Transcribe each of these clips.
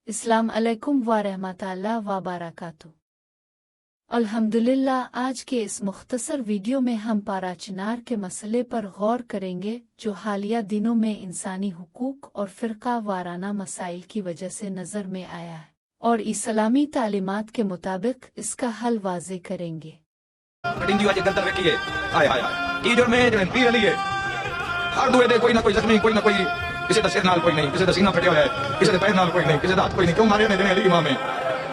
अस्सलाम अलैकुम व रहमतुल्लाह व बरकातुहू। अल्हम्दुलिल्लाह, आज के इस मुख्तसर वीडियो में हम पाराचनार के मसले पर गौर करेंगे जो हालिया दिनों में इंसानी हुकूक और फ़िरका वाराना मसाइल की वजह से नज़र में आया है और इस्लामी तालीमात के मुताबिक इसका हल वाज़े करेंगे। कोई ना कोई जख्मी, कोई ना कोई, किसी का सिर नाल कोई नहीं, किसी का सीना फटिया है, किसी के पैर नाल कोई नहीं, किसी का हाथ कोई नहीं। क्यों मारे ने जने अली इमाम है?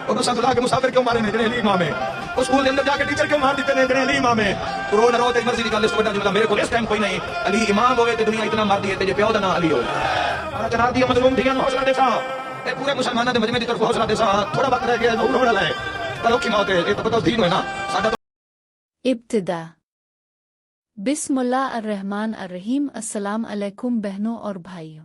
और तो सतला के मुसाफिर क्यों मारे ने जने अली इमाम है? और स्कूल के अंदर जाके टीचर क्यों मार देते ने जने अली इमाम है? तो रो न रो, तेरी मर्जी की गल सोचा जिंदा मेरे को इस टाइम कोई नहीं। अली इमाम होवे ते दुनिया इतना मार दी है ते जे प्यो दा ना अली होवे। ana चना दिया मजलूम दिया हौसला दे सा ए पूरे मुसलमानां दे मजमे दी तरफ हौसला दे सा। थोड़ा वक्त रह गया नूर वाला है पर औखी मौत है। ये तो पता दीन है ना साडा। इब्तिदा बिस्मिल्लाह अर्रहमान अर्रहीम। अस्सलाम अलैकुम बहनों और भाइयों।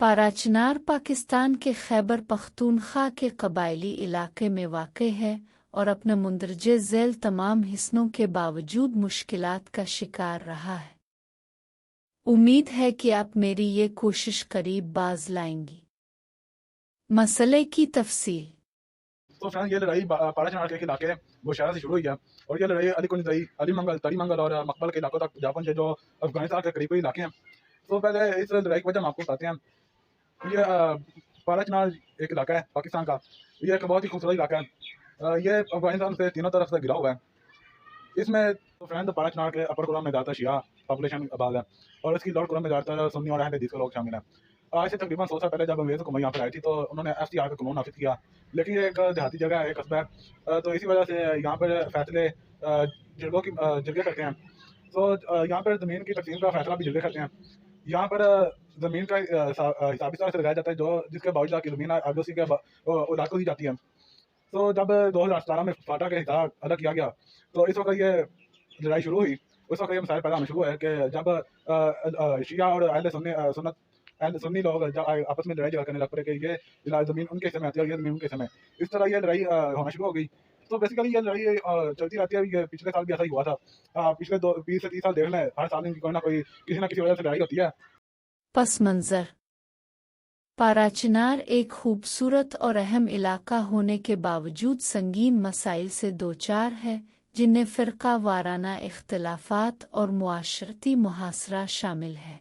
पाराचनार पाकिस्तान के खैबर पख्तूनख्वा के कबायली इलाके में वाक़ है और अपने मुंदरजे झैल तमाम हिस्सों के बावजूद मुश्किलात का शिकार रहा है। उम्मीद है कि आप मेरी ये कोशिश करीब बाज लाएंगी। मसले की तफसील। तो फ्रेंड्स, ये लड़ाई पाराचनार के इलाके बुशहरा से शुरू हुई है और ये लड़ाई अली कुंजई, अली मंगल, तरी मंगल और मकबल के इलाकों तक जा पहुंचे जो अफगानिस्तान के करीबी इलाके हैं। तो पहले इस लड़ाई की वजह हम आपको बताते हैं। ये पाराचनार एक इलाका है पाकिस्तान का। ये एक बहुत ही खूबसूरत इलाका है। ये अफगानिस्तान से तीनों तरफ से घिरा हुआ है। इसमें तो फ्रेंड पाराचनार के अपर कुरान में ज़्यादातर शिया पॉपुलेशन आबाद है और इसकी लोअर कुरान में ज़्यादातर सुन्नी और अहले हदीस के लोग शामिल हैं। आज से तकरीबन 100 साल पहले जब अंग्रेज़ हुकूमत यहाँ पर आई थी तो उन्होंने FCR का कानून नाफिज किया, लेकिन ये एक देहाती जगह है, एक कस्बा है, तो इसी वजह से यहाँ पर फैसले जरगे करते हैं। तो यहाँ पर ज़मीन की तकसीम का फैसला भी जरगे करते हैं। यहाँ पर ज़मीन का हिसाब इस तरह से लगाया जाता है जो जिसके बावजूद की ज़मीन आगे उसी के इलाकों दी जाती है। तो जब 2017 में फाटा के हिसाब अलग किया गया तो इस वक्त ये लड़ाई शुरू हुई। उस वक्त ये मसाइल पैदा होना शुरू है कि जब शिया और अहले सुन्नी लोग जब आपस में लड़ाई झगड़ा करने लग पड़े कि ये ज़मीन उनके हिस्से में आती है और ये ज़मीन उनके हिस्से में, इस तरह ये लड़ाई होना शुरू हो गई। तो बेसिकली ये लड़ाई चलती रहती है। ये पिछले साल भी ऐसा ही हुआ था। पिछले 20 से 30 साल देख लें, हर साल इनकी कोई ना कोई किसी ना किसी वजह से लड़ाई होती है। पस मंज़र। पाराचनार एक खूबसूरत और अहम इलाका होने के बावजूद संगीन मसाइल से दोचार है जिनमें फ़िरका वाराना इख्तिलाफ़ात और मुआशरती मुहासरा शामिल है।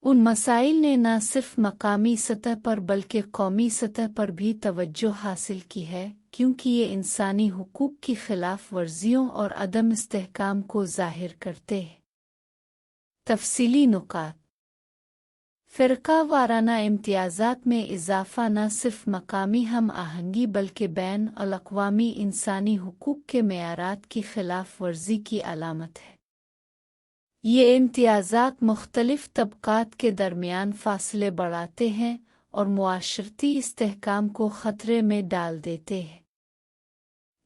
उन मसाइल ने न सिर्फ मकामी सतह पर बल्कि कौमी सतह पर भी तवज्जो हासिल की है क्योंकि ये इंसानी हुकूक की खिलाफ वर्जियों और अदम इस्तेहकाम को ज़ाहिर करते हैं। तफसीली नुकात। फ़िरका वाराना इम्तियाज़ात में इजाफ़ा न सिर्फ मकामी हम आहंगी बल्कि बैन अल-अक़वामी इंसानी हुकूक के मेयारात की खिलाफ वर्जी की अलामत है। ये इम्तियाज़ात मुख्तलिफ तबक़ात के दरमियान फ़ासले बढ़ाते हैं और मुआशरती इस्तेहकाम को ख़तरे में डाल देते हैं।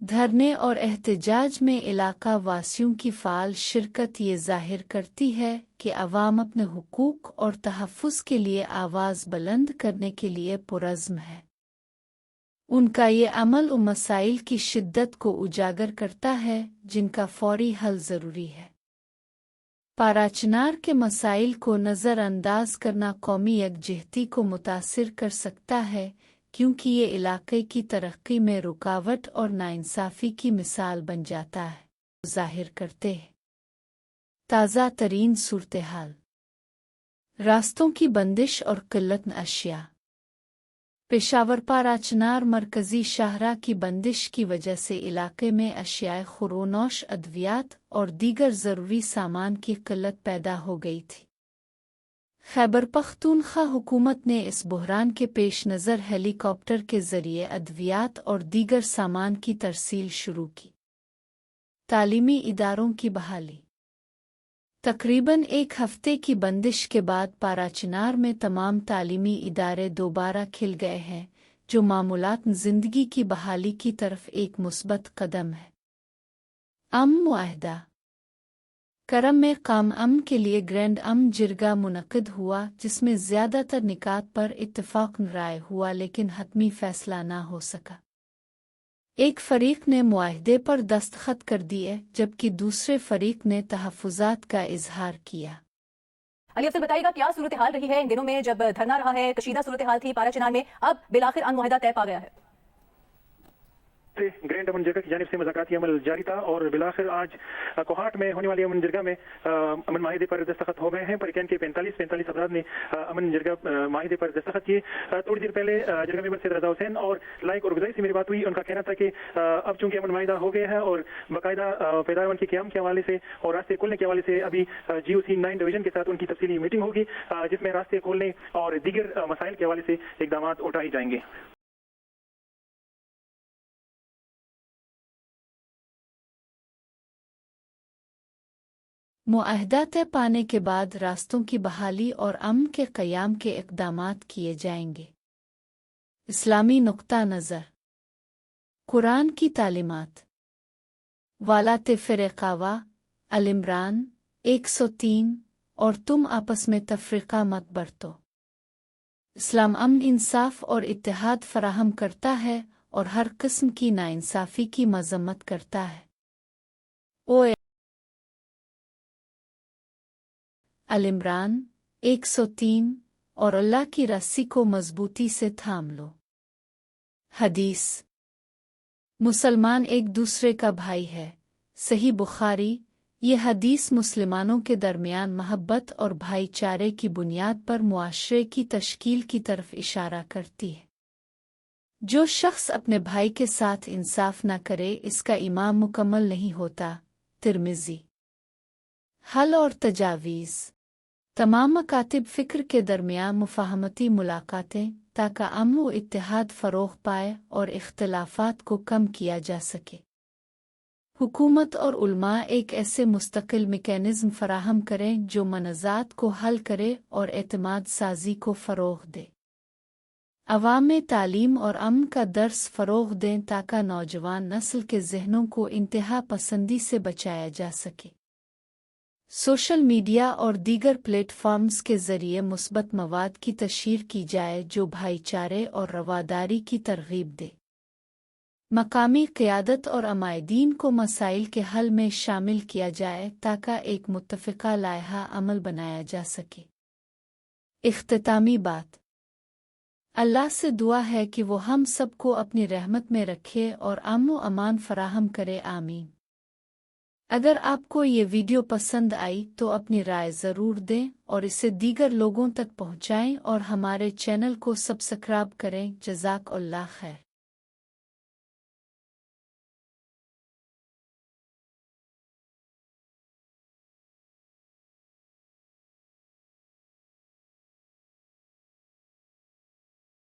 धरने और एहतजाज में इलाका वासियों की फ़ाल शिरकत ये ज़ाहिर करती है कि अवाम अपने हुकूक और तहफ़्फ़ुज़ के लिए आवाज़ बुलंद करने के लिए पुरज़्म है। उनका ये अमल उन मसाइल की शिद्दत को उजागर करता है जिनका फ़ौरी हल ज़रूरी है। पाराचनार के मसाइल को नज़रअंदाज करना कौमी यकजहती को मुतासिर कर सकता है क्योंकि ये इलाके की तरक्की में रुकावट और नाइंसाफ़ी की मिसाल बन जाता है। ज़ाहिर करते हैं ताज़ा तरीन सूरत हाल। रास्तों की बंदिश और किल्लत अशिया। पेशावर पाराचनार मरकज़ी शाहरा की बंदिश की वजह से इलाके में अशियाए खुरोनोश, अद्वियात और दीगर ज़रूरी सामान की किल्लत पैदा हो गई थी। खैबर पख्तूनख्वा हुकूमत ने इस बहरान के पेश नज़र हेलीकॉप्टर के ज़रिए अद्वियात और दीगर सामान की तरसील शुरू की। तालीमी इदारों की बहाली। तकरीबन एक हफ्ते की बंदिश के बाद पाराचनार में तमाम तालीमी इदारे दोबारा खिल गए हैं जो मामूलात ज़िंदगी की बहाली की तरफ एक मुस्बत कदम है। मुआहदा करम में काम के लिए ग्रैंड जिरगा मुनक़िद हुआ जिसमें ज़्यादातर निकात पर इत्तफ़ाक़ राय हुआ लेकिन हतमी फ़ैसला ना हो सका। एक फ़रीक़ ने मुआहदे पर दस्तखत कर दिए जबकि दूसरे फ़रीक़ ने तहफ़्फ़ुज़ात का इज़हार किया। علی افضل بتائیے گا کیا صورتحال رہی ہے ان دنوں میں جب دھرنا رہا ہے، کشیدہ صورتحال تھی پارا چنار میں، اب بالآخر ان معاہدہ طے پا گیا ہے؟ گرینڈ امن جرگہ کی جانب سے مذاکراتی عمل جاری تھا اور بالآخر آج کوہاٹ میں ہونے والی امن جرگہ میں امن معاہدے پر دستخط ہو گئے ہیں۔ پریکین کے 45 افراد نے امن جرگہ معاہدے پر دستخط کیے۔ تھوڑی دیر پہلے جرگہ ممبر سید رضا حسین اور لائق اور غذائی سے میری بات ہوئی، ان کا کہنا تھا کہ اب چونکہ امن معاہدہ ہو گیا ہے اور باقاعدہ پیداوار کے قیام کے حوالے سے اور راستے کھولنے کے حوالے سے ابھی GOC 9 ڈویژن کے ساتھ ان کی تفصیلی میٹنگ ہوگی، جس میں راستے کھولنے اور دیگر مسائل کے حوالے سے اقدامات اٹھائے جائیں گے۔ معاہدہ طے پانے کے بعد راستوں کی بحالی اور امن کے قیام کے اقدامات کیے جائیں گے۔ اسلامی نقطہ نظر، قرآن کی تعلیمات، والات فرقاوا العمران 103 اور تم آپس میں تفرقہ مت برتو۔ اسلام امن، انصاف اور اتحاد فراہم کرتا ہے اور ہر قسم کی ناانصافی کی مذمت کرتا ہے۔ العمران 103 اور اللہ کی رسی کو مضبوطی سے تھام لو۔ حدیث، مسلمان ایک دوسرے کا بھائی ہے، صحیح بخاری۔ یہ حدیث مسلمانوں کے درمیان محبت اور بھائی چارے کی بنیاد پر معاشرے کی تشکیل کی طرف اشارہ کرتی ہے۔ جو شخص اپنے بھائی کے ساتھ انصاف نہ کرے اس کا ایمان مکمل نہیں ہوتا۔ ترمذی۔ حل اور تجاویز، تمام مکاتب فکر کے درمیان مفاہمتی ملاقاتیں تاکہ امن و اتحاد فروغ پائے اور اختلافات کو کم کیا جا سکے۔ حکومت اور علماء ایک ایسے مستقل میکینزم فراہم کریں جو منازعات کو حل کرے اور اعتماد سازی کو فروغ دے۔ عوام میں تعلیم اور امن کا درس فروغ دیں تاکہ نوجوان نسل کے ذہنوں کو انتہا پسندی سے بچایا جا سکے۔ سوشل میڈیا اور دیگر پلیٹ فارمز کے ذریعے مثبت مواد کی تشہیر کی جائے جو بھائی چارے اور رواداری کی ترغیب دے۔ مقامی قیادت اور عمائدین کو مسائل کے حل میں شامل کیا جائے تاکہ ایک متفقہ لائحہ عمل بنایا جا سکے۔ اختتامی بات، اللہ سے دعا ہے کہ وہ ہم سب کو اپنی رحمت میں رکھے اور امن و امان فراہم کرے، آمین۔ اگر آپ کو یہ ویڈیو پسند آئی تو اپنی رائے ضرور دیں اور اسے دیگر لوگوں تک پہنچائیں اور ہمارے چینل کو سبسکرائب کریں۔ جزاک اللہ خیر۔